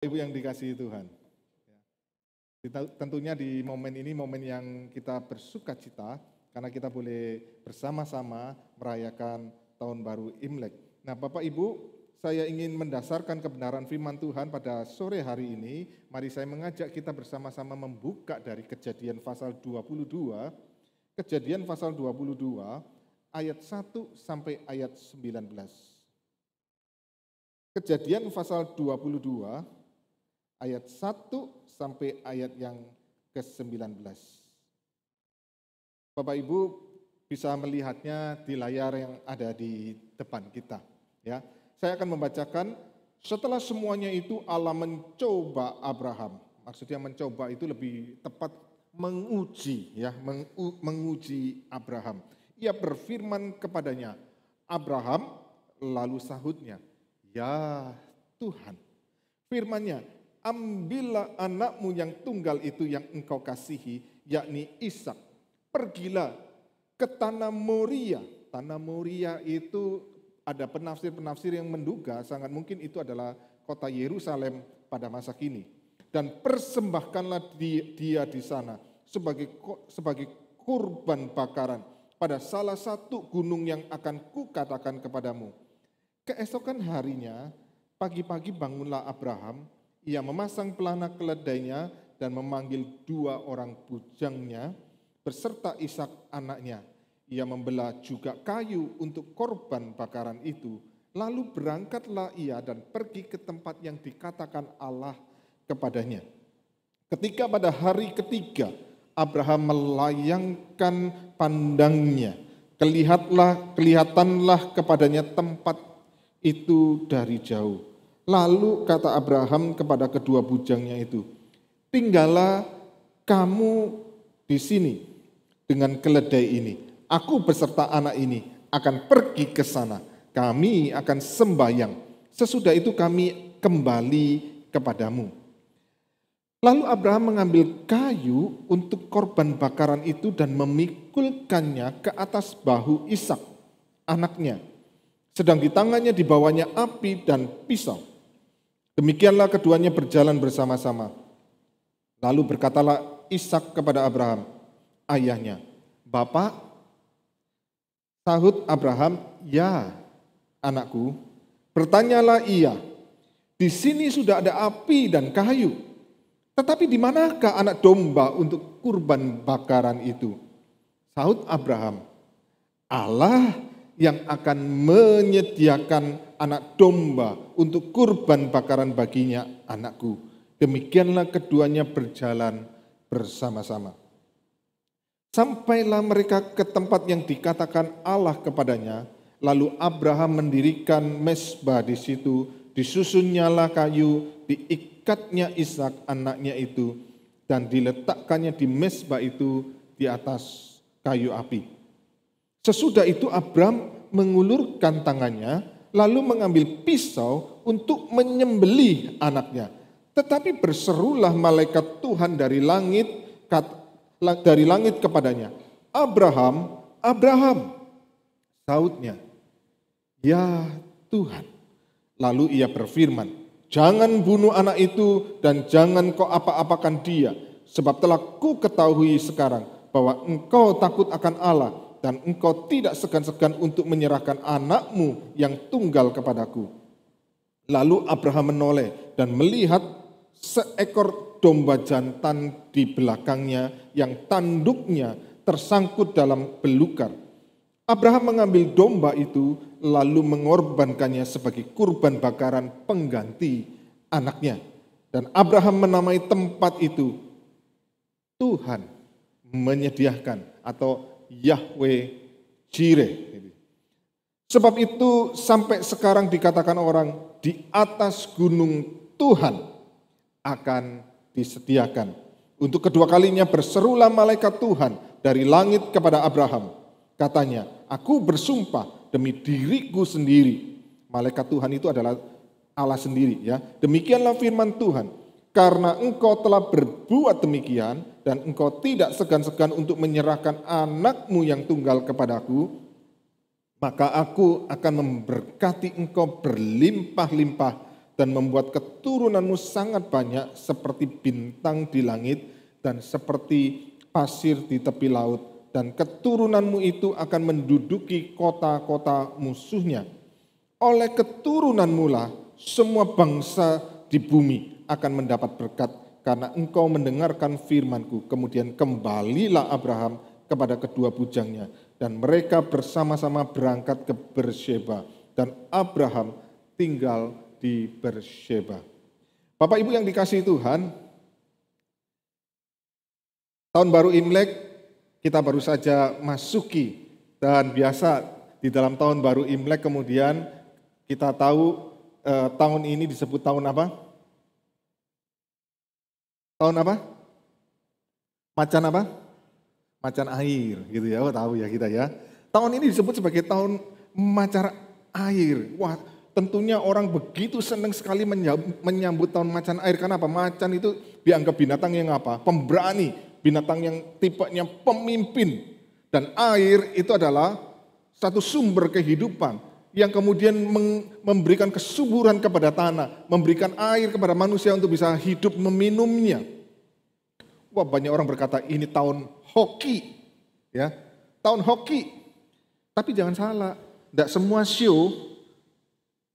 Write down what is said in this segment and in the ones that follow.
Ibu yang dikasihi Tuhan. Tentunya di momen ini momen yang kita bersuka cita karena kita boleh bersama-sama merayakan tahun baru Imlek. Nah, Bapak Ibu, saya ingin mendasarkan kebenaran firman Tuhan pada sore hari ini. Mari saya mengajak kita bersama-sama membuka dari Kejadian pasal 22, Kejadian pasal 22 ayat 1 sampai ayat 19. Kejadian pasal 22 ayat 1 sampai ayat yang ke-19. Bapak Ibu bisa melihatnya di layar yang ada di depan kita. Ya, saya akan membacakan. Setelah semuanya itu Allah mencoba Abraham. Maksudnya mencoba itu lebih tepat menguji, ya, menguji Abraham. Ia berfirman kepadanya, Abraham, lalu sahutnya, ya Tuhan. Firman-Nya, ambillah anakmu yang tunggal itu yang engkau kasihi, yakni Ishak. Pergilah ke tanah Moria. Tanah Moria itu ada penafsir-penafsir yang menduga sangat mungkin itu adalah kota Yerusalem pada masa kini. Dan persembahkanlah dia di sana sebagai kurban bakaran pada salah satu gunung yang akan kukatakan kepadamu. Keesokan harinya, pagi-pagi bangunlah Abraham. Ia memasang pelana keledainya dan memanggil 2 orang bujangnya beserta Ishak anaknya. Ia membelah juga kayu untuk korban bakaran itu. Lalu berangkatlah ia dan pergi ke tempat yang dikatakan Allah kepadanya. Ketika pada hari ketiga Abraham melayangkan pandangnya, kelihatanlah kepadanya tempat itu dari jauh. Lalu kata Abraham kepada kedua bujangnya itu, tinggallah kamu di sini dengan keledai ini. Aku beserta anak ini akan pergi ke sana. Kami akan sembahyang. Sesudah itu kami kembali kepadamu. Lalu Abraham mengambil kayu untuk korban bakaran itu dan memikulkannya ke atas bahu Ishak, anaknya. Sedang di tangannya dibawanya api dan pisau. Demikianlah keduanya berjalan bersama-sama. Lalu berkatalah Ishak kepada Abraham, ayahnya, Bapak? Sahut Abraham, ya anakku. Bertanyalah ia, di sini sudah ada api dan kayu, tetapi di manakah anak domba untuk kurban bakaran itu? Sahut Abraham, Allah yang akan menyediakan anak domba untuk kurban bakaran baginya, anakku. Demikianlah keduanya berjalan bersama-sama. Sampailah mereka ke tempat yang dikatakan Allah kepadanya, lalu Abraham mendirikan mezbah di situ, disusunnyalah kayu, diikatnya Ishak anaknya itu, dan diletakkannya di mezbah itu di atas kayu api. Sesudah itu Abraham mengulurkan tangannya, lalu mengambil pisau untuk menyembelih anaknya. Tetapi berserulah malaikat Tuhan dari langit kepadanya, Abraham, Abraham. Sahutnya, ya Tuhan. Lalu ia berfirman, jangan bunuh anak itu dan jangan kau apa-apakan dia, sebab telah ku ketahui sekarang bahwa engkau takut akan Allah, dan engkau tidak segan-segan untuk menyerahkan anakmu yang tunggal kepadaku. Lalu Abraham menoleh dan melihat seekor domba jantan di belakangnya yang tanduknya tersangkut dalam belukar. Abraham mengambil domba itu lalu mengorbankannya sebagai kurban bakaran pengganti anaknya. Dan Abraham menamai tempat itu Tuhan menyediakan atau Yahweh Jireh. Sebab itu sampai sekarang dikatakan orang di atas gunung Tuhan akan disediakan. Untuk kedua kalinya berserulah malaikat Tuhan dari langit kepada Abraham. Katanya, aku bersumpah demi diriku sendiri. Malaikat Tuhan itu adalah Allah sendiri, ya. Demikianlah firman Tuhan. Karena engkau telah berbuat demikian dan engkau tidak segan-segan untuk menyerahkan anakmu yang tunggal kepadaku, maka aku akan memberkati engkau berlimpah-limpah dan membuat keturunanmu sangat banyak seperti bintang di langit dan seperti pasir di tepi laut. Dan keturunanmu itu akan menduduki kota-kota musuhnya. Oleh keturunanmu lah semua bangsa di bumi akan mendapat berkat karena engkau mendengarkan firman-Ku. Kemudian kembalilah Abraham kepada kedua bujangnya dan mereka bersama-sama berangkat ke Beersheba dan Abraham tinggal di Beersheba. Bapak Ibu yang dikasihi Tuhan, tahun baru Imlek kita baru saja masuki dan biasa di dalam tahun baru Imlek kemudian kita tahu tahun ini disebut tahun apa? Tahun apa? Macan apa? Macan air gitu ya, tahu ya kita ya. Tahun ini disebut sebagai tahun macan air. Wah, tentunya orang begitu senang sekali menyambut tahun macan air. Karena apa? Macan itu dianggap binatang yang apa? Pemberani, binatang yang tipenya pemimpin. Dan air itu adalah satu sumber kehidupan yang kemudian memberikan kesuburan kepada tanah, memberikan air kepada manusia untuk bisa hidup meminumnya. Wah, banyak orang berkata ini tahun hoki, ya, tahun hoki. Tapi jangan salah, tidak semua show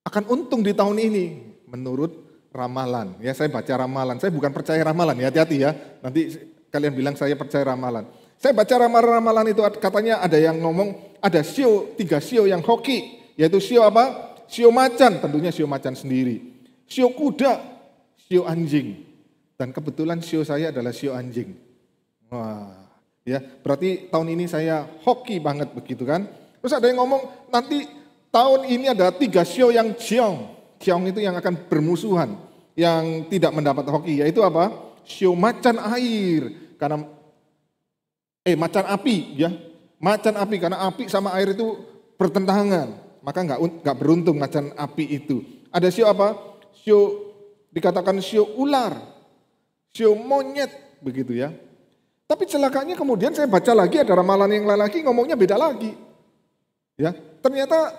akan untung di tahun ini menurut ramalan. Ya, saya baca ramalan, saya bukan percaya ramalan ya, hati-hati ya. Nanti kalian bilang saya percaya ramalan. Saya baca ramalan itu katanya ada yang ngomong ada show, 3 show yang hoki, yaitu show apa? Show macan, tentunya show macan sendiri. Show kuda, show anjing. Dan kebetulan show saya adalah show anjing. Wah, ya, berarti tahun ini saya hoki banget begitu kan. Terus ada yang ngomong nanti tahun ini ada 3 show yang ciong. Ciong itu yang akan bermusuhan, yang tidak mendapat hoki, yaitu apa? Show macan air, karena macan api ya. Macan api, karena api sama air itu bertentangan. Maka nggak beruntung macan api itu. Ada show apa? Show dikatakan show ular, show monyet begitu ya. Tapi celakanya kemudian saya baca lagi ada ramalan yang lain lagi ngomongnya beda lagi. Ya, ternyata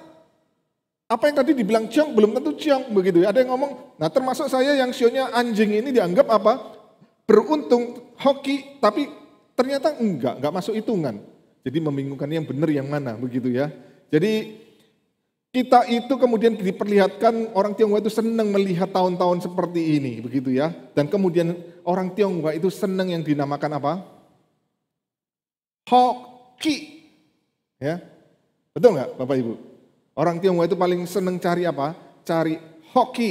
apa yang tadi dibilang ciong belum tentu ciong begitu ya. Ada yang ngomong, nah termasuk saya yang show-nya anjing ini dianggap apa? Beruntung, hoki, tapi ternyata enggak masuk hitungan. Jadi membingungkan yang benar yang mana begitu ya. Jadi kita itu kemudian diperlihatkan orang Tionghoa itu senang melihat tahun-tahun seperti ini begitu ya. Dan kemudian orang Tionghoa itu senang yang dinamakan apa? Hoki. Ya. Betul nggak Bapak Ibu? Orang Tionghoa itu paling senang cari apa? Cari hoki.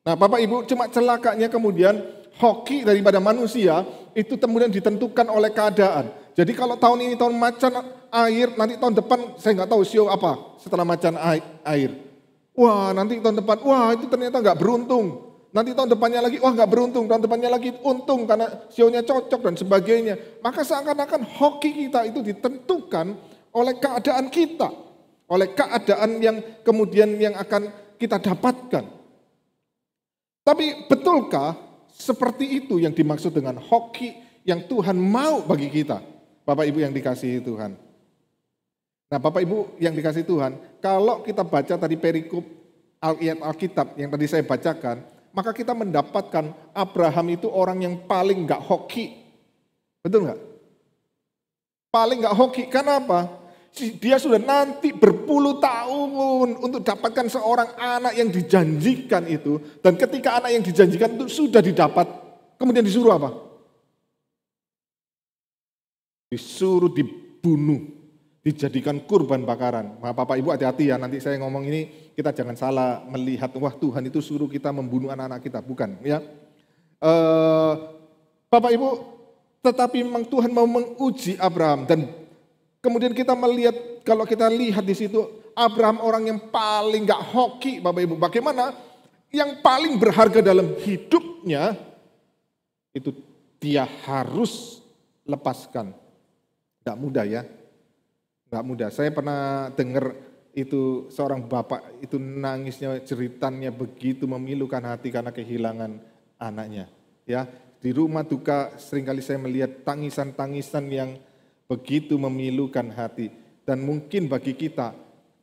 Nah Bapak Ibu, cuma celakanya kemudian hoki daripada manusia itu kemudian ditentukan oleh keadaan. Jadi kalau tahun ini tahun macan air, nanti tahun depan saya nggak tahu show apa setelah macan air. Wah nanti tahun depan, wah itu ternyata nggak beruntung. Nanti tahun depannya lagi, wah nggak beruntung. Tahun depannya lagi untung karena show-nya cocok dan sebagainya. Maka seakan-akan hoki kita itu ditentukan oleh keadaan kita. Oleh keadaan yang kemudian yang akan kita dapatkan. Tapi betulkah seperti itu yang dimaksud dengan hoki yang Tuhan mau bagi kita? Bapak Ibu yang dikasihi Tuhan. Nah Bapak Ibu yang dikasihi Tuhan, kalau kita baca tadi perikop ayat Alkitab yang tadi saya bacakan, maka kita mendapatkan Abraham itu orang yang paling gak hoki. Betul gak? Paling gak hoki, karena apa? Dia sudah nanti berpuluh tahun untuk dapatkan seorang anak yang dijanjikan itu. Dan ketika anak yang dijanjikan itu sudah didapat, kemudian disuruh apa? Disuruh dibunuh, dijadikan kurban bakaran. Nah, Bapak Ibu hati-hati ya, nanti saya ngomong ini kita jangan salah melihat, wah Tuhan itu suruh kita membunuh anak-anak kita. Bukan ya. Bapak Ibu, tetapi memang Tuhan mau menguji Abraham. Dan kemudian kita melihat, kalau kita lihat di situ, Abraham orang yang paling gak hoki Bapak Ibu. Bagaimana yang paling berharga dalam hidupnya, itu dia harus lepaskan. Gak mudah ya, gak mudah. Saya pernah dengar itu seorang bapak itu nangisnya, ceritanya begitu memilukan hati karena kehilangan anaknya. Ya, di rumah duka seringkali saya melihat tangisan-tangisan yang begitu memilukan hati. Dan mungkin bagi kita,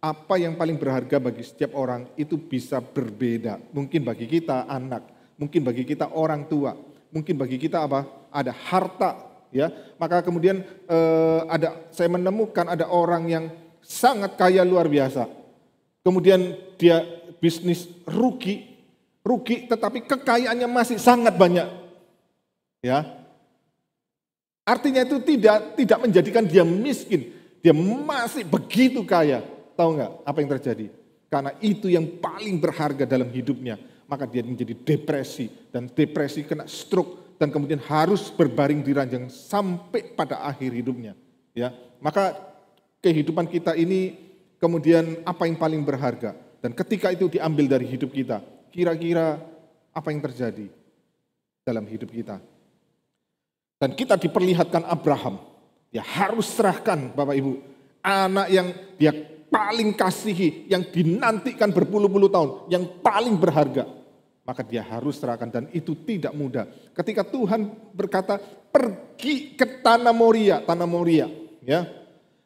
apa yang paling berharga bagi setiap orang itu bisa berbeda. Mungkin bagi kita anak, mungkin bagi kita orang tua, mungkin bagi kita apa? Ada harta, ya. Maka kemudian saya menemukan ada orang yang sangat kaya luar biasa. Kemudian dia bisnis rugi tetapi kekayaannya masih sangat banyak. Ya. Artinya itu tidak menjadikan dia miskin. Dia masih begitu kaya. Tahu nggak apa yang terjadi? Karena itu yang paling berharga dalam hidupnya. Maka dia menjadi depresi. Dan depresi kena stroke. Dan kemudian harus berbaring di ranjang sampai pada akhir hidupnya. Ya, maka kehidupan kita ini kemudian apa yang paling berharga. Dan ketika itu diambil dari hidup kita. Kira-kira apa yang terjadi dalam hidup kita? Dan kita diperlihatkan Abraham. Ya harus serahkan Bapak Ibu. Anak yang dia paling kasihi, yang dinantikan berpuluh-puluh tahun, yang paling berharga. Maka dia harus serahkan dan itu tidak mudah. Ketika Tuhan berkata pergi ke tanah Moria, ya.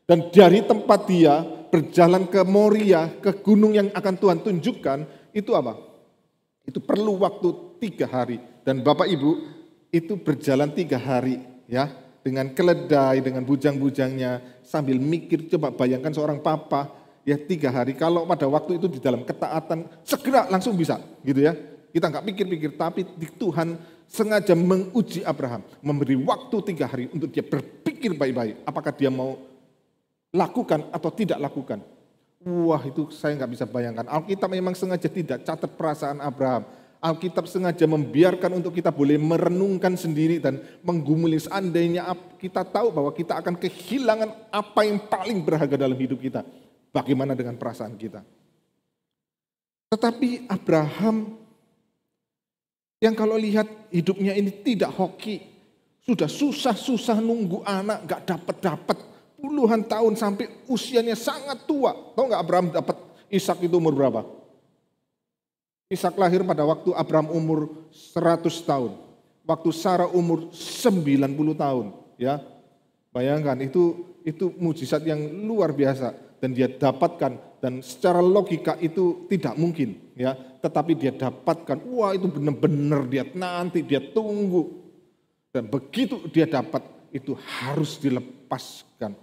Dan dari tempat dia berjalan ke Moria, ke gunung yang akan Tuhan tunjukkan, itu apa? Itu perlu waktu 3 hari. Dan Bapak Ibu itu berjalan 3 hari, ya. Dengan keledai, dengan bujang-bujangnya, sambil mikir, coba bayangkan seorang papa, ya 3 hari, kalau pada waktu itu di dalam ketaatan, segera langsung bisa, gitu ya. Kita nggak pikir-pikir, tapi Tuhan sengaja menguji Abraham, memberi waktu 3 hari untuk dia berpikir baik-baik, apakah dia mau lakukan atau tidak lakukan. Wah itu saya nggak bisa bayangkan, Alkitab memang sengaja tidak catat perasaan Abraham. Alkitab sengaja membiarkan untuk kita boleh merenungkan sendiri dan menggumuli seandainya kita tahu bahwa kita akan kehilangan apa yang paling berharga dalam hidup kita. Bagaimana dengan perasaan kita? Tetapi Abraham yang kalau lihat hidupnya ini tidak hoki, sudah susah-susah nunggu anak, gak dapat puluhan tahun sampai usianya sangat tua. Tahu nggak Abraham dapat Ishak itu umur berapa? Ishak lahir pada waktu Abraham umur 100 tahun. Waktu Sarah umur 90 tahun. Ya, bayangkan itu mujizat yang luar biasa. Dan dia dapatkan dan secara logika itu tidak mungkin. Ya, tetapi dia dapatkan, wah itu benar-benar dia nanti dia tunggu. Dan begitu dia dapat itu harus dilepaskan.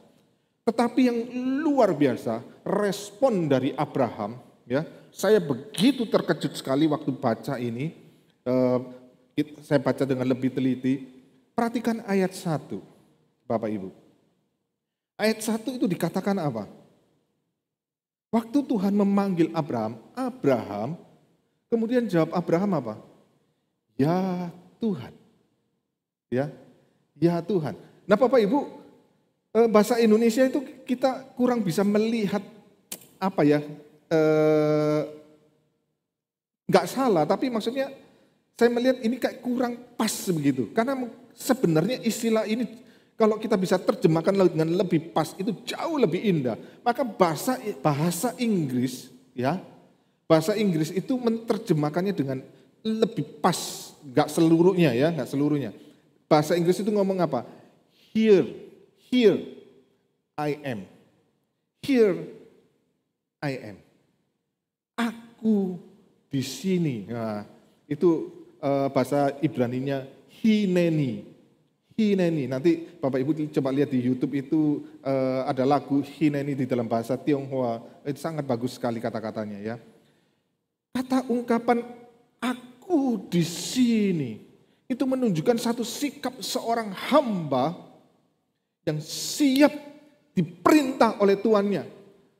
Tetapi yang luar biasa respon dari Abraham, ya, saya begitu terkejut sekali waktu baca ini. Saya baca dengan lebih teliti. Perhatikan ayat 1, Bapak Ibu. Ayat 1 itu dikatakan apa? Waktu Tuhan memanggil Abraham, kemudian jawab Abraham apa? Ya Tuhan. Ya Tuhan. Nah Bapak Ibu, bahasa Indonesia itu kita kurang bisa melihat apa ya, nggak salah, tapi maksudnya saya melihat ini kayak kurang pas begitu. Karena sebenarnya istilah ini kalau kita bisa terjemahkan dengan lebih pas itu jauh lebih indah. Maka bahasa Inggris, ya, bahasa Inggris itu menerjemahkannya dengan lebih pas, nggak seluruhnya ya, nggak seluruhnya. Bahasa Inggris itu ngomong apa? Here I am. Here I am. Aku di sini. Nah, itu bahasa Ibraninya Hineni. Nanti Bapak Ibu coba lihat di YouTube itu ada lagu Hineni di dalam bahasa Tionghoa. Itu sangat bagus sekali kata-katanya ya. Kata ungkapan aku di sini itu menunjukkan satu sikap seorang hamba yang siap diperintah oleh tuannya.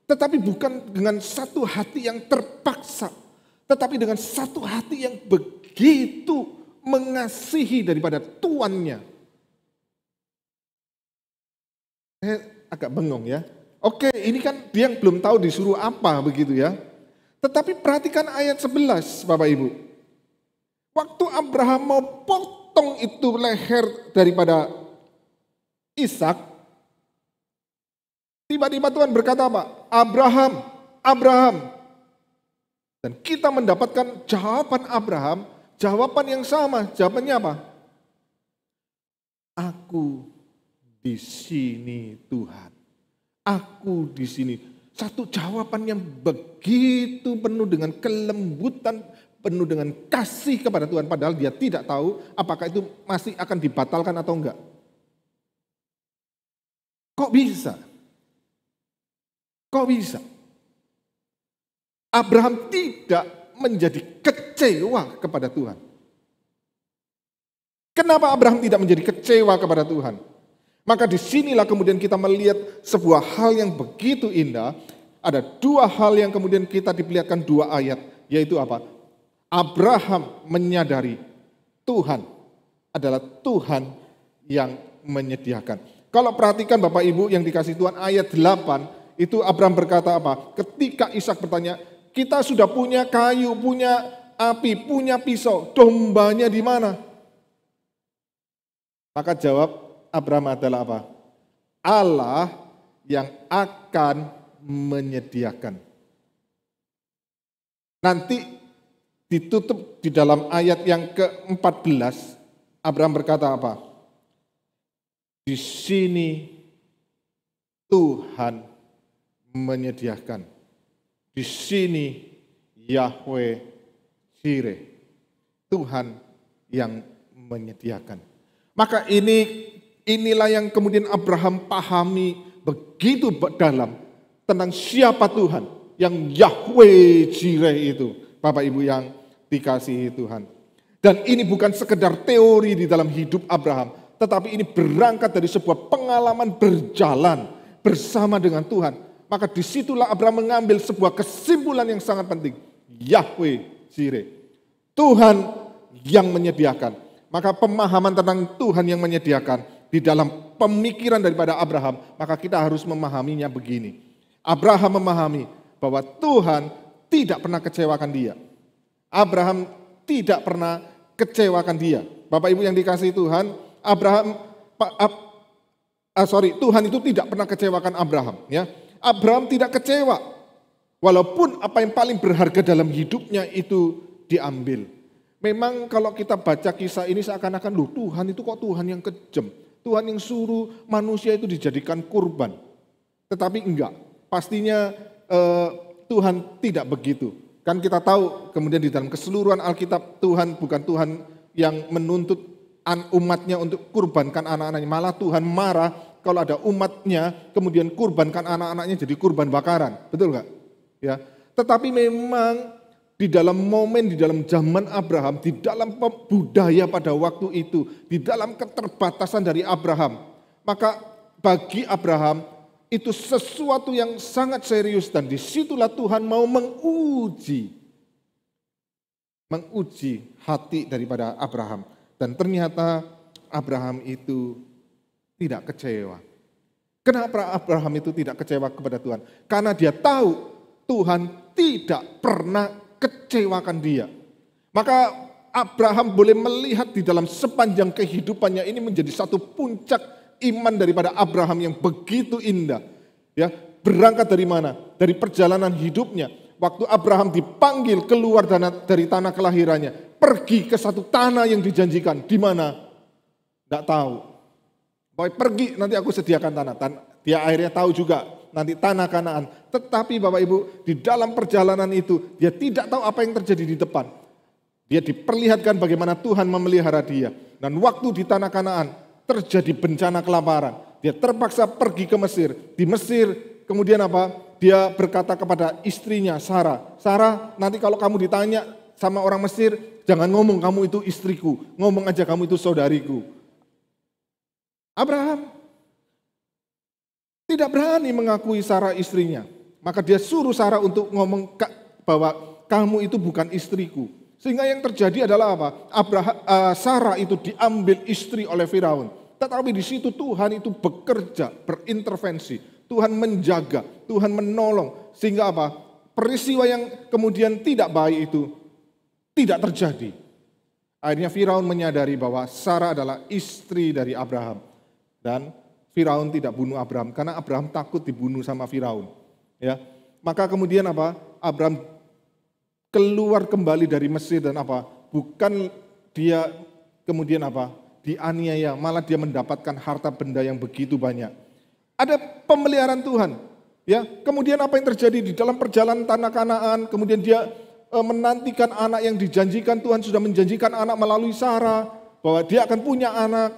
Tetapi bukan dengan satu hati yang terpaksa. Tetapi dengan satu hati yang begitu mengasihi daripada tuannya. Saya agak bengong ya. Oke, ini kan dia yang belum tahu disuruh apa begitu ya. Tetapi perhatikan ayat 11 Bapak Ibu. Waktu Abraham mau potong itu leher daripada Ishak, tiba-tiba Tuhan berkata apa? Abraham. Dan kita mendapatkan jawaban Abraham, jawaban yang sama. Jawabannya apa? Aku di sini Tuhan. Aku di sini. Satu jawaban yang begitu penuh dengan kelembutan, penuh dengan kasih kepada Tuhan. Padahal dia tidak tahu apakah itu masih akan dibatalkan atau enggak. Kok bisa? Kok bisa? Abraham tidak menjadi kecewa kepada Tuhan. Kenapa Abraham tidak menjadi kecewa kepada Tuhan? Maka disinilah kemudian kita melihat sebuah hal yang begitu indah. Ada dua hal yang kemudian kita diperlihatkan dua ayat. Yaitu apa? Abraham menyadari Tuhan adalah Tuhan yang menyediakan. Kalau perhatikan Bapak Ibu yang dikasih Tuhan ayat 8. Itu Abraham berkata apa? Ketika Ishak bertanya, kita sudah punya kayu, punya api, punya pisau, dombanya di mana? Maka jawab Abraham adalah apa? Allah yang akan menyediakan. Nanti ditutup di dalam ayat yang ke-14, Abraham berkata apa? Di sini Tuhan menyediakan. Di sini Yahweh Jireh. Tuhan yang menyediakan. Maka inilah yang kemudian Abraham pahami begitu dalam tentang siapa Tuhan yang Yahweh Jireh itu. Bapak Ibu yang dikasihi Tuhan. Dan ini bukan sekedar teori di dalam hidup Abraham, tetapi ini berangkat dari sebuah pengalaman berjalan bersama dengan Tuhan. Maka disitulah Abraham mengambil sebuah kesimpulan yang sangat penting. Yahweh Jireh. Tuhan yang menyediakan. Maka pemahaman tentang Tuhan yang menyediakan di dalam pemikiran daripada Abraham, maka kita harus memahaminya begini. Abraham memahami bahwa Tuhan tidak pernah kecewakan dia. Abraham tidak pernah kecewakan dia. Bapak Ibu yang dikasihi Tuhan, Tuhan itu tidak pernah kecewakan Abraham. Ya, Abraham tidak kecewa, walaupun apa yang paling berharga dalam hidupnya itu diambil. Memang kalau kita baca kisah ini seakan-akan, loh Tuhan itu kok Tuhan yang kejam. Tuhan yang suruh manusia itu dijadikan kurban. Tetapi enggak, pastinya Tuhan tidak begitu. Kan kita tahu kemudian di dalam keseluruhan Alkitab Tuhan bukan Tuhan yang menuntut umatnya untuk kurbankan anak-anaknya. Malah Tuhan marah kalau ada umatnya kemudian kurbankan anak-anaknya jadi kurban bakaran. Betul enggak? Ya. Tetapi memang di dalam momen, di dalam zaman Abraham, di dalam budaya pada waktu itu, di dalam keterbatasan dari Abraham, maka bagi Abraham itu sesuatu yang sangat serius dan disitulah Tuhan mau menguji hati daripada Abraham. Dan ternyata Abraham itu tidak kecewa. Kenapa Abraham itu tidak kecewa kepada Tuhan? Karena dia tahu Tuhan tidak pernah kecewakan dia. Maka Abraham boleh melihat di dalam sepanjang kehidupannya ini menjadi satu puncak iman daripada Abraham yang begitu indah. Ya, berangkat dari mana? Dari perjalanan hidupnya. Waktu Abraham dipanggil keluar dari tanah kelahirannya, pergi ke satu tanah yang dijanjikan. Di mana? Tidak tahu. Pokoknya pergi, nanti aku sediakan tanah. Dia akhirnya tahu juga nanti tanah Kanaan. Tetapi Bapak Ibu, di dalam perjalanan itu dia tidak tahu apa yang terjadi di depan. Dia diperlihatkan bagaimana Tuhan memelihara dia. Dan waktu di tanah Kanaan terjadi bencana kelaparan. Dia terpaksa pergi ke Mesir. Di Mesir kemudian apa? Dia berkata kepada istrinya Sarah, "Sarah, nanti kalau kamu ditanya sama orang Mesir, jangan ngomong kamu itu istriku. Ngomong aja kamu itu saudariku." Abraham tidak berani mengakui Sarah istrinya. Maka dia suruh Sarah untuk ngomong bahwa kamu itu bukan istriku. Sehingga yang terjadi adalah apa? Sarah itu diambil istri oleh Firaun. Tetapi di situ Tuhan itu bekerja, berintervensi. Tuhan menjaga, Tuhan menolong. Sehingga apa? Peristiwa yang kemudian tidak baik itu tidak terjadi. Akhirnya Firaun menyadari bahwa Sarah adalah istri dari Abraham. Dan Firaun tidak bunuh Abraham karena Abraham takut dibunuh sama Firaun. Ya, maka kemudian apa? Abraham keluar kembali dari Mesir dan apa? Bukan dia kemudian apa? Dianiaya, malah dia mendapatkan harta benda yang begitu banyak. Ada pemeliharaan Tuhan. Ya, kemudian apa yang terjadi di dalam perjalanan tanah Kanaan? Kemudian dia menantikan anak yang dijanjikan. Tuhan sudah menjanjikan anak melalui Sarah, bahwa dia akan punya anak.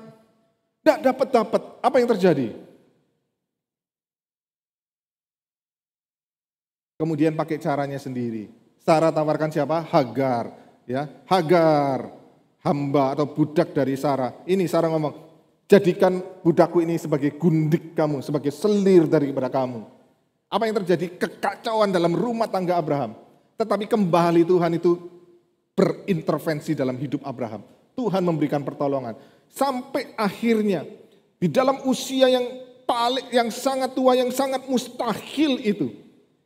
Tidak dapat. Apa yang terjadi? Kemudian pakai caranya sendiri. Sarah tawarkan siapa? Hagar. Ya, Hagar, hamba atau budak dari Sarah. Ini Sarah ngomong, jadikan budakku ini sebagai gundik kamu, sebagai selir daripada kamu. Apa yang terjadi? Kekacauan dalam rumah tangga Abraham. Tetapi kembali Tuhan itu berintervensi dalam hidup Abraham. Tuhan memberikan pertolongan. Sampai akhirnya di dalam usia yang sangat tua, yang sangat mustahil itu.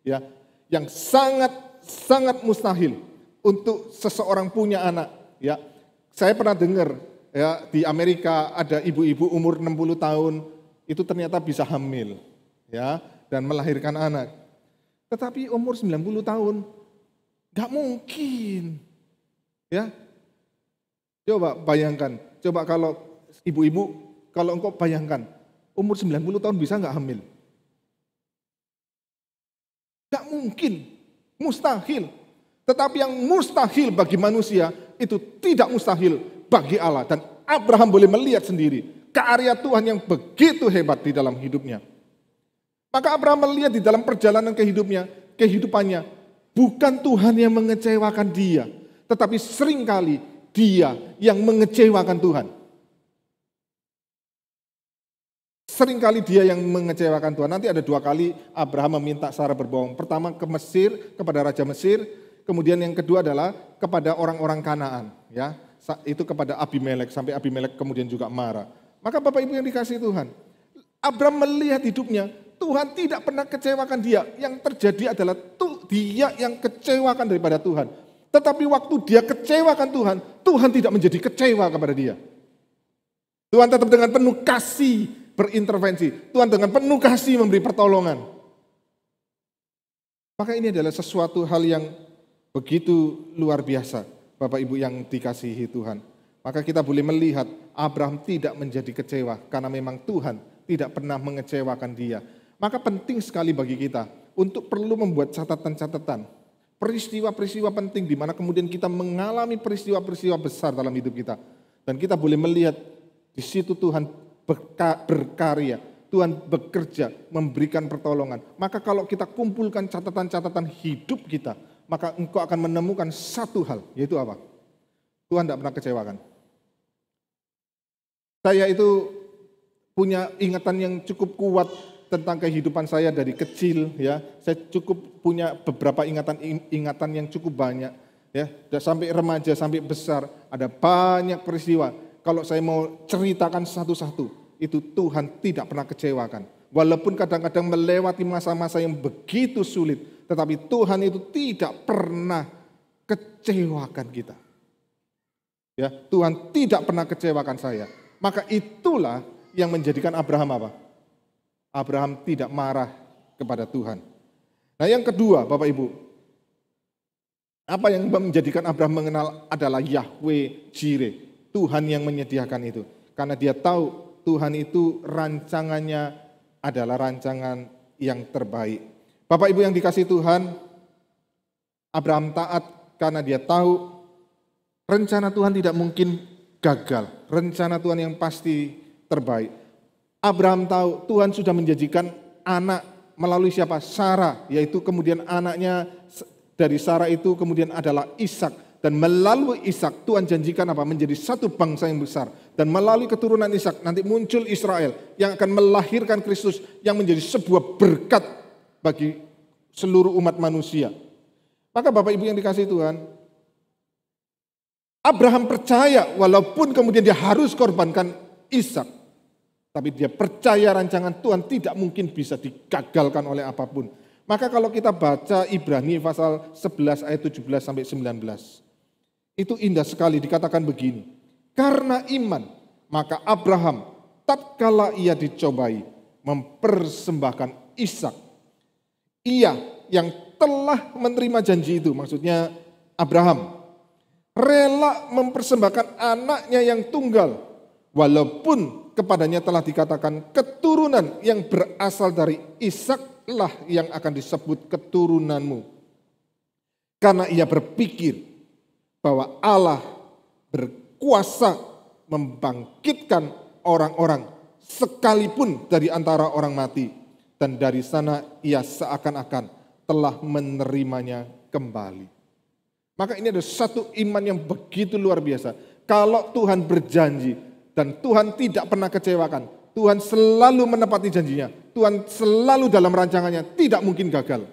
Ya, yang sangat mustahil untuk seseorang punya anak. Ya, saya pernah dengar ya di Amerika ada ibu-ibu umur 60 tahun itu ternyata bisa hamil, ya, dan melahirkan anak. Tetapi umur 90 tahun nggak mungkin. Ya. Coba bayangkan, coba kalau ibu-ibu, kalau engkau bayangkan umur 90 tahun bisa nggak hamil? Nggak mungkin, mustahil. Tetapi yang mustahil bagi manusia itu tidak mustahil bagi Allah. Dan Abraham boleh melihat sendiri karya Tuhan yang begitu hebat di dalam hidupnya. Maka Abraham melihat di dalam perjalanan kehidupannya, bukan Tuhan yang mengecewakan dia, tetapi seringkali dia yang mengecewakan Tuhan. Seringkali dia yang mengecewakan Tuhan. Nanti ada 2 kali Abraham meminta Sarah berbohong. Pertama ke Mesir, kepada Raja Mesir. Kemudian yang kedua adalah kepada orang-orang Kanaan, ya, itu kepada Abimelek, sampai Abimelek kemudian juga marah. Maka Bapak Ibu yang dikasihi Tuhan, Abraham melihat hidupnya, Tuhan tidak pernah kecewakan dia. Yang terjadi adalah dia yang kecewakan daripada Tuhan. Tetapi waktu dia kecewakan Tuhan, Tuhan tidak menjadi kecewa kepada dia. Tuhan tetap dengan penuh kasih berintervensi. Tuhan dengan penuh kasih memberi pertolongan. Maka ini adalah sesuatu hal yang begitu luar biasa, Bapak Ibu yang dikasihi Tuhan. Maka kita boleh melihat Abraham tidak menjadi kecewa karena memang Tuhan tidak pernah mengecewakan dia. Maka penting sekali bagi kita untuk perlu membuat catatan-catatan, peristiwa-peristiwa penting di mana kemudian kita mengalami peristiwa-peristiwa besar dalam hidup kita. Dan kita boleh melihat di situ Tuhan berkarya, Tuhan bekerja, memberikan pertolongan. Maka kalau kita kumpulkan catatan-catatan hidup kita, maka engkau akan menemukan satu hal, yaitu apa? Tuhan tidak pernah kecewakan. Saya itu punya ingatan yang cukup kuat tentang kehidupan saya dari kecil, ya. Saya cukup punya beberapa ingatan yang cukup banyak, ya. Sampai remaja, sampai besar, ada banyak peristiwa. Kalau saya mau ceritakan satu-satu, itu Tuhan tidak pernah kecewakan. Walaupun kadang-kadang melewati masa-masa yang begitu sulit, tetapi Tuhan itu tidak pernah kecewakan kita. Ya, Tuhan tidak pernah kecewakan saya. Maka itulah yang menjadikan Abraham apa? Abraham tidak marah kepada Tuhan. Nah, yang kedua, Bapak Ibu, apa yang menjadikan Abraham mengenal adalah Yahweh Jireh, Tuhan yang menyediakan itu. Karena dia tahu Tuhan itu rancangannya adalah rancangan yang terbaik. Bapak Ibu yang dikasihi Tuhan, Abraham taat karena dia tahu rencana Tuhan tidak mungkin gagal. Rencana Tuhan yang pasti terbaik. Abraham tahu Tuhan sudah menjanjikan anak melalui siapa? Sarah, yaitu kemudian anaknya dari Sarah itu kemudian adalah Ishak. Dan melalui Ishak Tuhan janjikan apa? Menjadi satu bangsa yang besar. Dan melalui keturunan Ishak nanti muncul Israel yang akan melahirkan Kristus yang menjadi sebuah berkat bagi seluruh umat manusia. Maka Bapak Ibu yang dikasihi Tuhan, Abraham percaya walaupun kemudian dia harus korbankan Ishak, tapi dia percaya rancangan Tuhan tidak mungkin bisa digagalkan oleh apapun. Maka kalau kita baca Ibrani pasal 11 ayat 17 sampai 19, itu indah sekali dikatakan begini. Karena iman, maka Abraham tatkala ia dicobai mempersembahkan Ishak. Ia yang telah menerima janji itu, maksudnya Abraham, rela mempersembahkan anaknya yang tunggal, walaupun kepadanya telah dikatakan keturunan yang berasal dari Ishaklah yang akan disebut keturunanmu. Karena ia berpikir bahwa Allah berkuasa membangkitkan orang-orang sekalipun dari antara orang mati. Dan dari sana ia seakan-akan telah menerimanya kembali. Maka ini ada satu iman yang begitu luar biasa. Kalau Tuhan berjanji dan Tuhan tidak pernah kecewakan, Tuhan selalu menepati janjinya, Tuhan selalu dalam rancangannya, tidak mungkin gagal.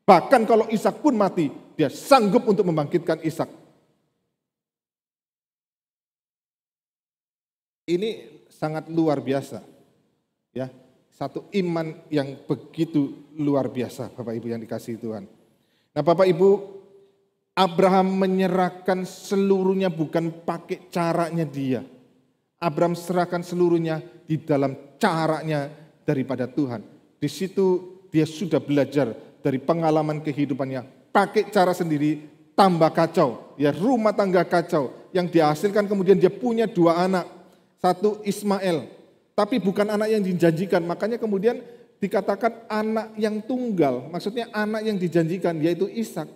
Bahkan kalau Ishak pun mati, dia sanggup untuk membangkitkan Ishak. Ini sangat luar biasa. Ya, satu iman yang begitu luar biasa, Bapak Ibu yang dikasihi Tuhan. Nah, Bapak Ibu, Abraham menyerahkan seluruhnya bukan pakai caranya dia. Abraham serahkan seluruhnya di dalam caranya daripada Tuhan. Di situ dia sudah belajar dari pengalaman kehidupannya. Pakai cara sendiri tambah kacau. Ya, rumah tangga kacau. Yang dihasilkan kemudian dia punya 2 anak. Satu Ismail. Tapi bukan anak yang dijanjikan. Makanya kemudian dikatakan anak yang tunggal. Maksudnya anak yang dijanjikan yaitu Ishak.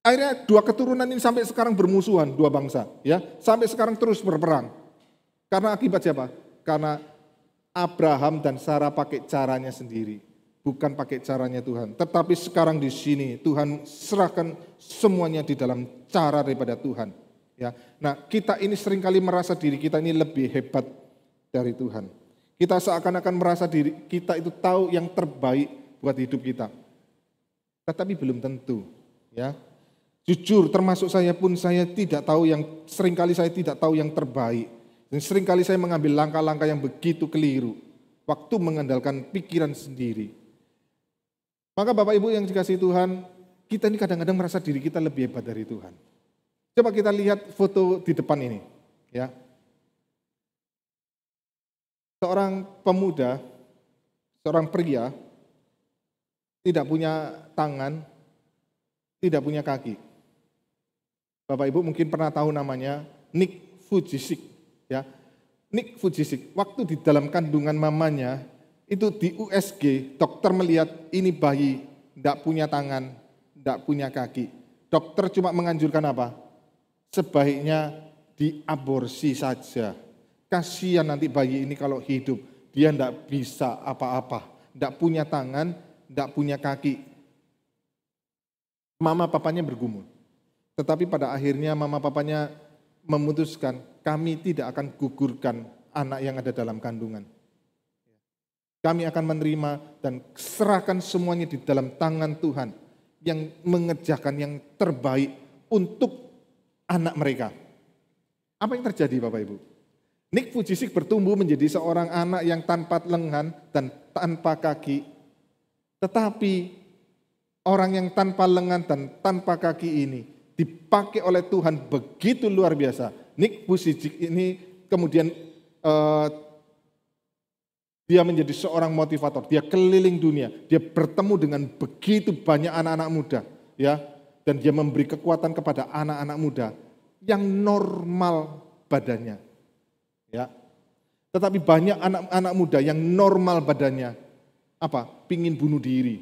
Akhirnya 2 keturunan ini sampai sekarang bermusuhan, 2 bangsa, ya, sampai sekarang terus berperang. Karena akibat siapa? Karena Abraham dan Sarah pakai caranya sendiri, bukan pakai caranya Tuhan. Tetapi sekarang di sini Tuhan serahkan semuanya di dalam cara daripada Tuhan. Ya, nah kita ini seringkali merasa diri kita ini lebih hebat dari Tuhan. Kita seakan-akan merasa diri kita itu tahu yang terbaik buat hidup kita, tetapi belum tentu, ya. Jujur termasuk saya pun saya tidak tahu seringkali saya tidak tahu yang terbaik. Dan seringkali saya mengambil langkah-langkah yang begitu keliru. Waktu mengandalkan pikiran sendiri. Maka Bapak Ibu yang dikasihi Tuhan, kita ini kadang-kadang merasa diri kita lebih hebat dari Tuhan. Coba kita lihat foto di depan ini. Ya. Seorang pemuda, seorang pria, tidak punya tangan, tidak punya kaki. Bapak Ibu mungkin pernah tahu namanya Nick Vujicic, ya. Nick Vujicic, waktu di dalam kandungan mamanya, itu di USG, dokter melihat ini bayi tidak punya tangan, tidak punya kaki. Dokter cuma menganjurkan apa? Sebaiknya diaborsi saja. Kasihan nanti bayi ini kalau hidup, dia tidak bisa apa-apa, tidak punya tangan, tidak punya kaki. Mama papanya bergumul. Tetapi pada akhirnya mama papanya memutuskan, kami tidak akan gugurkan anak yang ada dalam kandungan. Kami akan menerima dan serahkan semuanya di dalam tangan Tuhan yang mengerjakan yang terbaik untuk anak mereka. Apa yang terjadi Bapak Ibu? Nick Vujicic bertumbuh menjadi seorang anak yang tanpa lengan dan tanpa kaki. Tetapi orang yang tanpa lengan dan tanpa kaki ini dipakai oleh Tuhan begitu luar biasa. Nick Vujicic ini kemudian dia menjadi seorang motivator. Dia keliling dunia, dia bertemu dengan begitu banyak anak-anak muda, ya, dan dia memberi kekuatan kepada anak-anak muda yang normal badannya, ya. Tetapi banyak anak-anak muda yang normal badannya apa? Pingin bunuh diri,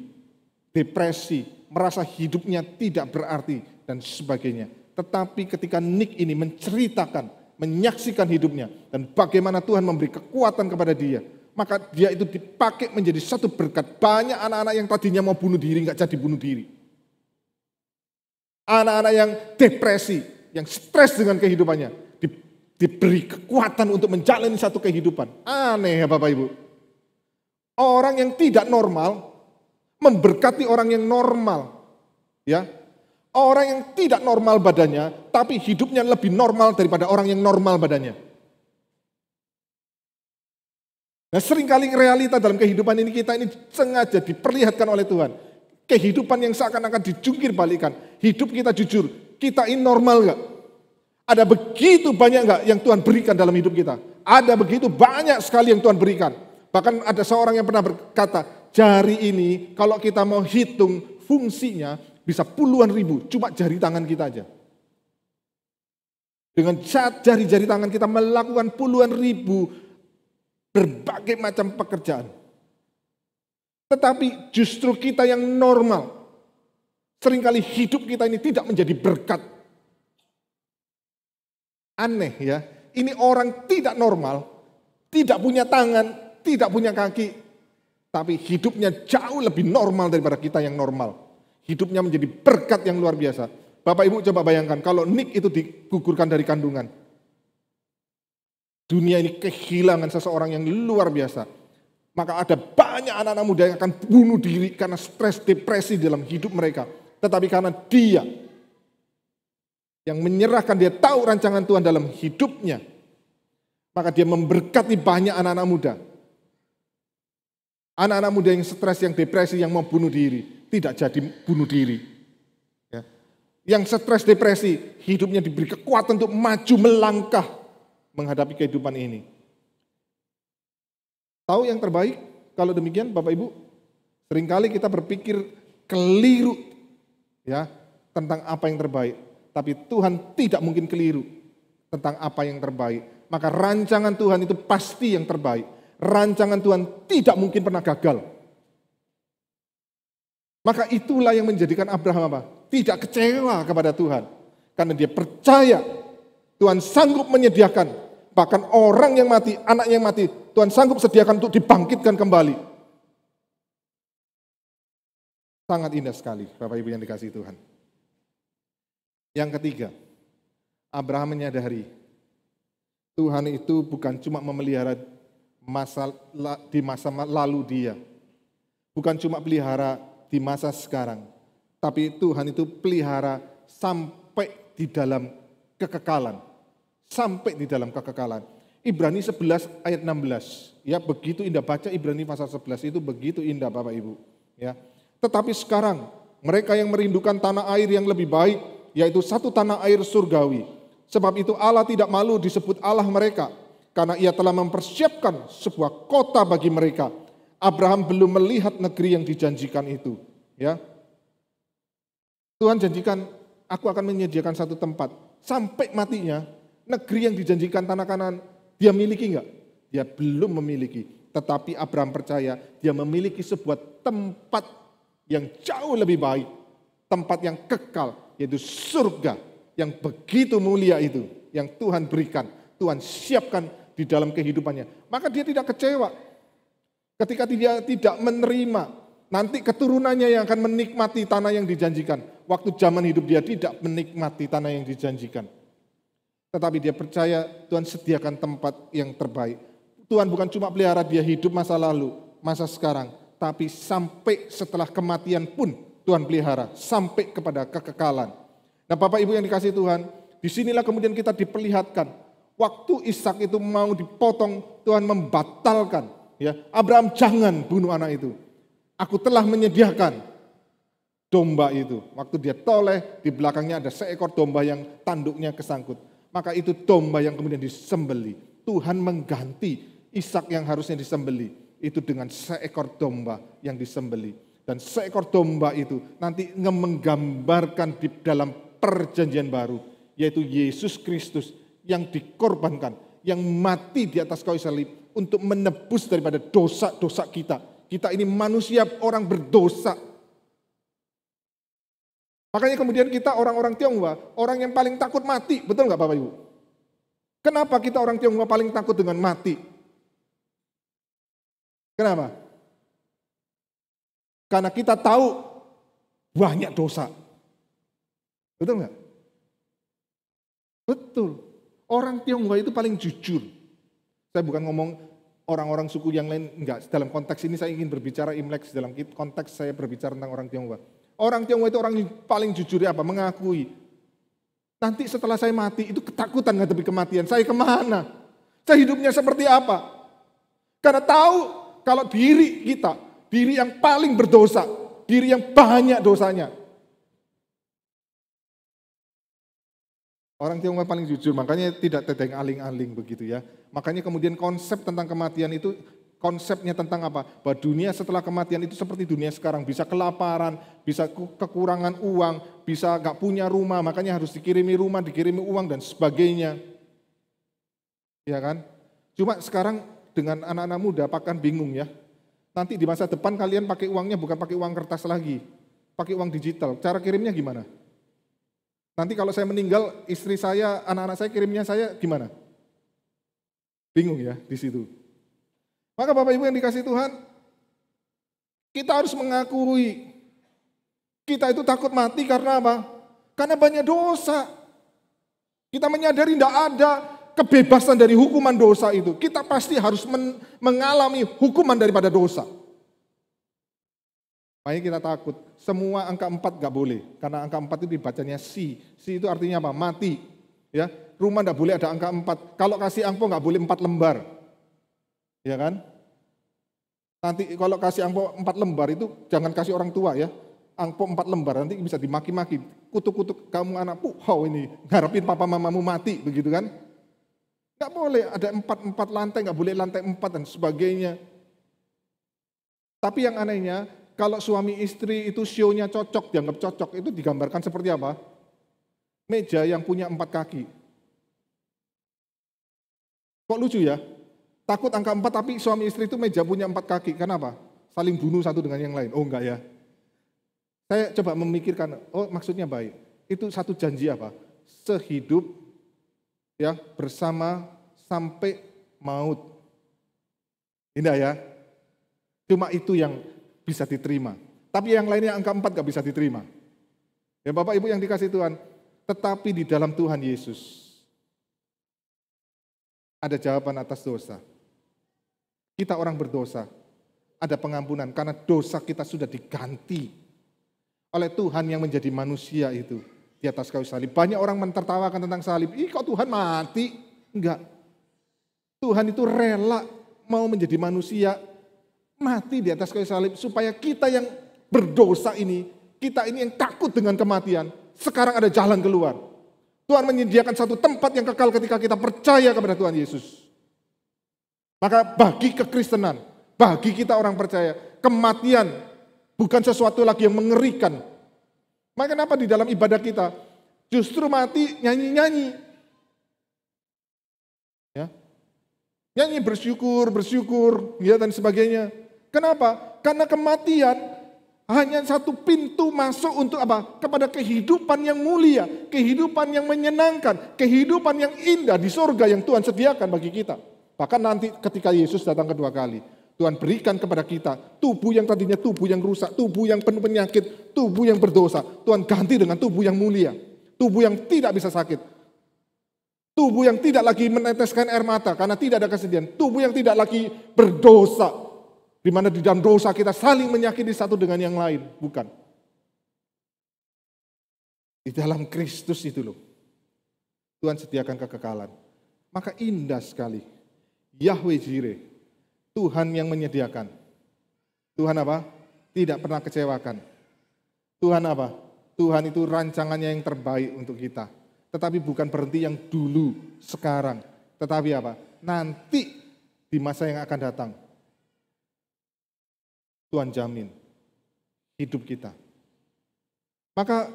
depresi, merasa hidupnya tidak berarti dan sebagainya. Tetapi ketika Nick ini menceritakan, menyaksikan hidupnya dan bagaimana Tuhan memberi kekuatan kepada dia, maka dia itu dipakai menjadi satu berkat. Banyak anak-anak yang tadinya mau bunuh diri nggak jadi bunuh diri. Anak-anak yang depresi, yang stres dengan kehidupannya, diberi kekuatan untuk menjalani satu kehidupan. Aneh ya Bapak Ibu. Orang yang tidak normal memberkati orang yang normal, ya. Orang yang tidak normal badannya, tapi hidupnya lebih normal daripada orang yang normal badannya. Nah seringkali realita dalam kehidupan ini kita ini sengaja diperlihatkan oleh Tuhan. Kehidupan yang seakan-akan dijungkir balikan. Hidup kita jujur, kita ini normal enggak? Ada begitu banyak enggak yang Tuhan berikan dalam hidup kita? Ada begitu banyak sekali yang Tuhan berikan. Bahkan ada seorang yang pernah berkata, jari ini kalau kita mau hitung fungsinya, bisa puluhan ribu, cuma jari tangan kita aja. Dengan jari-jari tangan kita melakukan puluhan ribu berbagai macam pekerjaan. Tetapi justru kita yang normal, seringkali hidup kita ini tidak menjadi berkat. Aneh ya, ini orang tidak normal, tidak punya tangan, tidak punya kaki, tapi hidupnya jauh lebih normal daripada kita yang normal. Hidupnya menjadi berkat yang luar biasa. Bapak Ibu coba bayangkan kalau Nick itu digugurkan dari kandungan. Dunia ini kehilangan seseorang yang luar biasa. Maka ada banyak anak-anak muda yang akan bunuh diri karena stres, depresi dalam hidup mereka. Tetapi karena dia yang menyerahkan, dia tahu rancangan Tuhan dalam hidupnya, maka dia memberkati banyak anak-anak muda. Anak-anak muda yang stres, yang depresi, yang mau bunuh diri, tidak jadi bunuh diri. Yang stres, depresi, hidupnya diberi kekuatan untuk maju melangkah menghadapi kehidupan ini. Tahu yang terbaik? Kalau demikian Bapak Ibu, seringkali kita berpikir keliru ya tentang apa yang terbaik. Tapi Tuhan tidak mungkin keliru tentang apa yang terbaik. Maka rancangan Tuhan itu pasti yang terbaik. Rancangan Tuhan tidak mungkin pernah gagal. Maka itulah yang menjadikan Abraham apa? Tidak kecewa kepada Tuhan. Karena dia percaya Tuhan sanggup menyediakan. Bahkan orang yang mati, anak yang mati, Tuhan sanggup sediakan untuk dibangkitkan kembali. Sangat indah sekali Bapak Ibu yang dikasihi Tuhan. Yang ketiga, Abraham menyadari Tuhan itu bukan cuma memelihara di masa lalu dia. Bukan cuma pelihara di masa sekarang. Tapi Tuhan itu pelihara sampai di dalam kekekalan. Sampai di dalam kekekalan. Ibrani 11 ayat 16. Ya, begitu indah, baca Ibrani pasal 11 itu begitu indah Bapak Ibu. Ya. Tetapi sekarang mereka yang merindukan tanah air yang lebih baik, yaitu satu tanah air surgawi. Sebab itu Allah tidak malu disebut Allah mereka, karena ia telah mempersiapkan sebuah kota bagi mereka. Abraham belum melihat negeri yang dijanjikan itu. Ya, Tuhan janjikan, aku akan menyediakan satu tempat. Sampai matinya, negeri yang dijanjikan tanah Kanaan, dia miliki enggak? Dia belum memiliki. Tetapi Abraham percaya, dia memiliki sebuah tempat yang jauh lebih baik. Tempat yang kekal, yaitu surga. Yang begitu mulia itu, yang Tuhan berikan, Tuhan siapkan di dalam kehidupannya. Maka dia tidak kecewa. Ketika dia tidak menerima, nanti keturunannya yang akan menikmati tanah yang dijanjikan. Waktu zaman hidup dia tidak menikmati tanah yang dijanjikan. Tetapi dia percaya Tuhan sediakan tempat yang terbaik. Tuhan bukan cuma pelihara dia hidup masa lalu, masa sekarang. Tapi sampai setelah kematian pun Tuhan pelihara. Sampai kepada kekekalan. Nah Bapak Ibu yang dikasihi Tuhan, disinilah kemudian kita diperlihatkan. Waktu Ishak itu mau dipotong, Tuhan membatalkan. Ya, Abraham jangan bunuh anak itu. Aku telah menyediakan domba itu. Waktu dia toleh, di belakangnya ada seekor domba yang tanduknya kesangkut. Maka itu domba yang kemudian disembeli. Tuhan mengganti Ishak yang harusnya disembeli. Itu dengan seekor domba yang disembeli. Dan seekor domba itu nanti menggambarkan di dalam perjanjian baru. Yaitu Yesus Kristus yang dikorbankan. Yang mati di atas kayu salib untuk menebus daripada dosa-dosa kita. Kita ini manusia orang berdosa. Makanya kemudian kita orang-orang Tionghoa, orang yang paling takut mati. Betul nggak Bapak Ibu? Kenapa kita orang Tionghoa paling takut dengan mati? Kenapa? Karena kita tahu banyak dosa. Betul nggak? Betul. Orang Tionghoa itu paling jujur. Saya bukan ngomong orang-orang suku yang lain, enggak. Dalam konteks ini saya ingin berbicara Imlek, dalam konteks saya berbicara tentang orang Tionghoa. Orang Tionghoa itu orang yang paling jujur apa? Mengakui. Nanti setelah saya mati, itu ketakutan menghadapi kematian. Saya kemana? Saya hidupnya seperti apa? Karena tahu kalau diri kita, diri yang paling berdosa, diri yang banyak dosanya. Orang Tionghoa paling jujur, makanya tidak tedeng aling-aling begitu ya. Makanya kemudian konsep tentang kematian itu konsepnya tentang apa? Bahwa dunia setelah kematian itu seperti dunia sekarang, bisa kelaparan, bisa kekurangan uang, bisa gak punya rumah, makanya harus dikirimi rumah, dikirimi uang dan sebagainya. Ya kan? Cuma sekarang dengan anak-anak muda akan bingung ya. Nanti di masa depan kalian pakai uangnya bukan pakai uang kertas lagi, pakai uang digital. Cara kirimnya gimana? Nanti kalau saya meninggal, istri saya, anak-anak saya kirimnya saya gimana? Bingung ya di situ. Maka Bapak Ibu yang dikasih Tuhan, kita harus mengakui kita itu takut mati karena apa? Karena banyak dosa. Kita menyadari tidak ada kebebasan dari hukuman dosa itu. Kita pasti harus mengalami hukuman daripada dosa. Makanya kita takut. Semua angka 4 gak boleh. Karena angka 4 itu dibacanya si. Si itu artinya apa? Mati. Ya, rumah gak boleh ada angka 4. Kalau kasih angpau gak boleh 4 lembar. Ya kan? Nanti kalau kasih angpau 4 lembar itu jangan kasih orang tua ya. Angpau 4 lembar nanti bisa dimaki-maki. Kutuk-kutuk kamu anakku, ini ngarepin papa mamamu mati begitu kan. Gak boleh ada 4 lantai, gak boleh lantai 4 dan sebagainya. Tapi yang anehnya kalau suami istri itu sionya cocok, dianggap cocok, itu digambarkan seperti apa? Meja yang punya 4 kaki. Kok lucu ya? Takut angka 4 tapi suami istri itu meja punya 4 kaki. Kenapa? Saling bunuh satu dengan yang lain. Oh enggak ya. Saya coba memikirkan, oh maksudnya baik. Itu satu janji apa? Sehidup ya bersama sampai maut. Indah ya. Cuma itu yang bisa diterima. Tapi yang lainnya angka 4 gak bisa diterima. Ya Bapak Ibu yang dikasih Tuhan. Tetapi di dalam Tuhan Yesus ada jawaban atas dosa. Kita orang berdosa, ada pengampunan karena dosa kita sudah diganti oleh Tuhan yang menjadi manusia itu di atas kayu salib. Banyak orang mentertawakan tentang salib. Ih kok Tuhan mati? Enggak. Tuhan itu rela mau menjadi manusia, mati di atas kayu salib supaya kita yang berdosa ini, kita ini yang takut dengan kematian, sekarang ada jalan keluar. Tuhan menyediakan satu tempat yang kekal ketika kita percaya kepada Tuhan Yesus. Maka bagi kekristenan, bagi kita orang percaya, kematian bukan sesuatu lagi yang mengerikan. Maka kenapa di dalam ibadah kita justru mati nyanyi-nyanyi. Ya. Nyanyi bersyukur, ya dan sebagainya. Kenapa? Karena kematian hanya satu pintu masuk untuk apa? Kepada kehidupan yang mulia, kehidupan yang menyenangkan, kehidupan yang indah di surga yang Tuhan sediakan bagi kita. Bahkan nanti ketika Yesus datang kedua kali, Tuhan berikan kepada kita tubuh yang tadinya tubuh yang rusak, tubuh yang penuh penyakit, tubuh yang berdosa. Tuhan ganti dengan tubuh yang mulia, tubuh yang tidak bisa sakit, tubuh yang tidak lagi meneteskan air mata karena tidak ada kesedihan, tubuh yang tidak lagi berdosa, di mana di dalam dosa kita saling menyakiti satu dengan yang lain, bukan. Di dalam Kristus itu loh, Tuhan sediakan kekekalan. Maka indah sekali. Yahweh Jireh, Tuhan yang menyediakan. Tuhan apa? Tidak pernah kecewakan. Tuhan apa? Tuhan itu rancangannya yang terbaik untuk kita. Tetapi bukan berhenti yang dulu, sekarang. Tetapi apa? Nanti di masa yang akan datang. Tuhan jamin hidup kita. Maka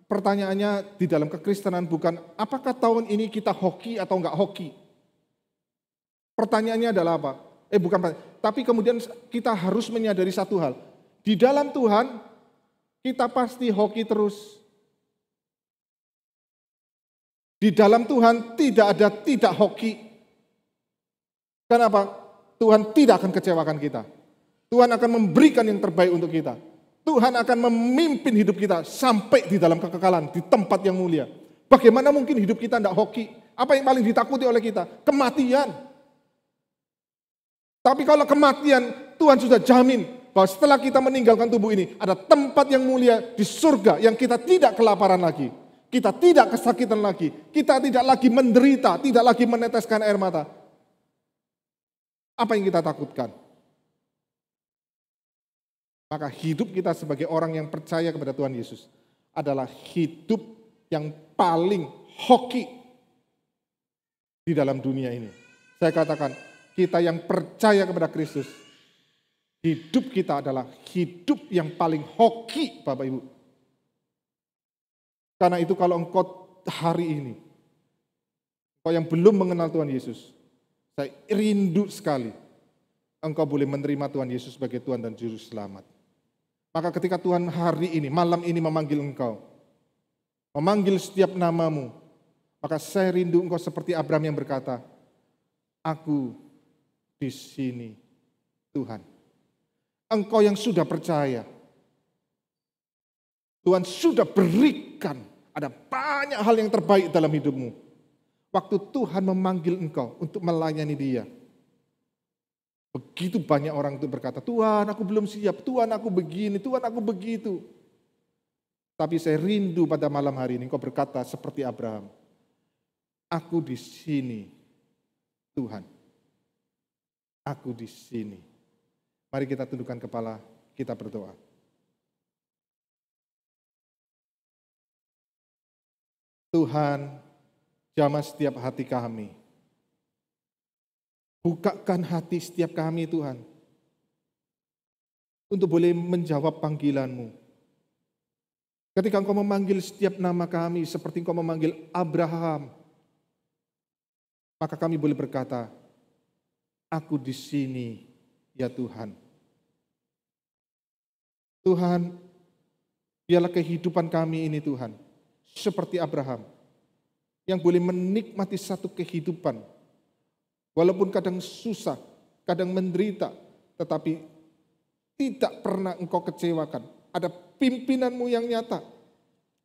pertanyaannya di dalam kekristenan bukan apakah tahun ini kita hoki atau enggak hoki. Pertanyaannya adalah apa? Tapi kemudian kita harus menyadari satu hal. Di dalam Tuhan kita pasti hoki terus. Di dalam Tuhan tidak ada tidak hoki. Kenapa? Tuhan tidak akan kecewakan kita. Tuhan akan memberikan yang terbaik untuk kita. Tuhan akan memimpin hidup kita sampai di dalam kekekalan, di tempat yang mulia. Bagaimana mungkin hidup kita tidak hoki? Apa yang paling ditakuti oleh kita? Kematian. Tapi kalau kematian, Tuhan sudah jamin bahwa setelah kita meninggalkan tubuh ini, ada tempat yang mulia di surga yang kita tidak kelaparan lagi. Kita tidak kesakitan lagi. Kita tidak lagi menderita, tidak lagi meneteskan air mata. Apa yang kita takutkan? Maka hidup kita sebagai orang yang percaya kepada Tuhan Yesus adalah hidup yang paling hoki di dalam dunia ini. Saya katakan, kita yang percaya kepada Kristus, hidup kita adalah hidup yang paling hoki, Bapak Ibu. Karena itu kalau engkau hari ini, engkau yang belum mengenal Tuhan Yesus, saya rindu sekali engkau boleh menerima Tuhan Yesus sebagai Tuhan dan Juru Selamat. Maka ketika Tuhan hari ini, malam ini memanggil engkau, memanggil setiap namamu, maka saya rindu engkau seperti Abraham yang berkata, aku di sini Tuhan. Engkau yang sudah percaya, Tuhan sudah berikan, ada banyak hal yang terbaik dalam hidupmu. Waktu Tuhan memanggil engkau untuk melayani Dia, begitu banyak orang itu berkata, Tuhan aku belum siap, Tuhan aku begini, Tuhan aku begitu. Tapi saya rindu pada malam hari ini engkau berkata seperti Abraham, aku di sini Tuhan, aku di sini. Mari kita tundukkan kepala, kita berdoa. Tuhan, jamah setiap hati kami. Bukakan hati setiap kami Tuhan, untuk boleh menjawab panggilan-Mu. Ketika Engkau memanggil setiap nama kami, seperti Engkau memanggil Abraham, maka kami boleh berkata, aku di sini ya Tuhan. Tuhan, biarlah kehidupan kami ini Tuhan, seperti Abraham, yang boleh menikmati satu kehidupan, walaupun kadang susah, kadang menderita, tetapi tidak pernah Engkau kecewakan. Ada pimpinan-Mu yang nyata,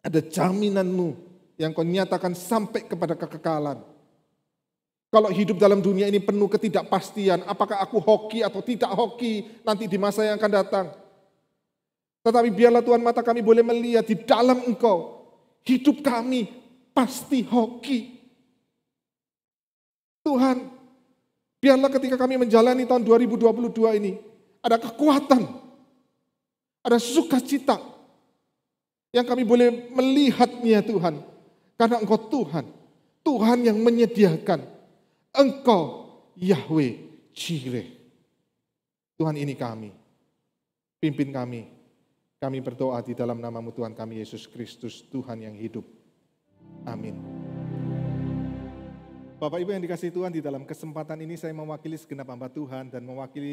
ada jaminan-Mu yang Kau nyatakan sampai kepada kekekalan. Kalau hidup dalam dunia ini penuh ketidakpastian, apakah aku hoki atau tidak hoki nanti di masa yang akan datang. Tetapi biarlah Tuhan mata kami boleh melihat di dalam Engkau, hidup kami pasti hoki. Tuhan, biarlah ketika kami menjalani tahun 2022 ini, ada kekuatan, ada sukacita yang kami boleh melihatnya Tuhan. Karena Engkau Tuhan, Tuhan yang menyediakan. Engkau Yahweh Jireh. Tuhan ini kami, pimpin kami. Kami berdoa di dalam nama-Mu Tuhan kami Yesus Kristus, Tuhan yang hidup. Amin. Bapak Ibu yang dikasihi Tuhan, di dalam kesempatan ini saya mewakili segenap hamba Tuhan dan mewakili